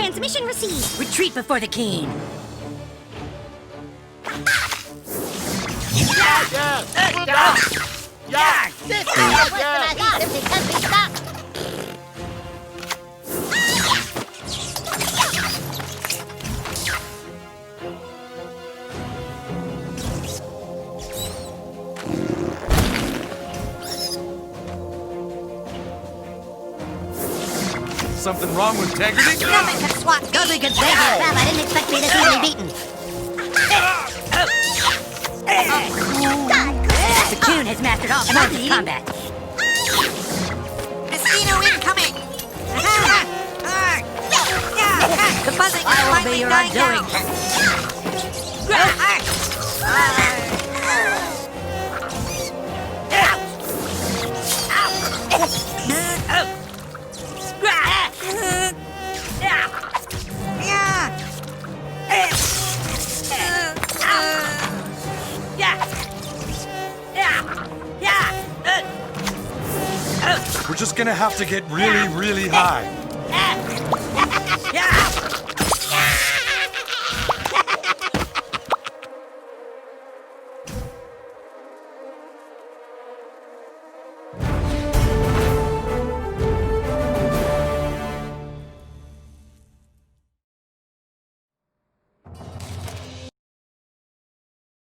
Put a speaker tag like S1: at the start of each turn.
S1: Transmission received.
S2: Retreat before the king.
S3: This is worse than I thought simply can't be stopped.
S4: Something wrong with integrity?
S1: Nothing can swat me.
S2: Dudley can save
S1: Well,
S2: you.
S1: I didn't expect me to see me beaten.
S2: The Coon has mastered all forms of combat.
S5: Mosquito incoming! The buzzing is
S2: I will be
S5: finally
S2: your
S5: dying
S2: undoing.
S4: We're just gonna have to get really, really high.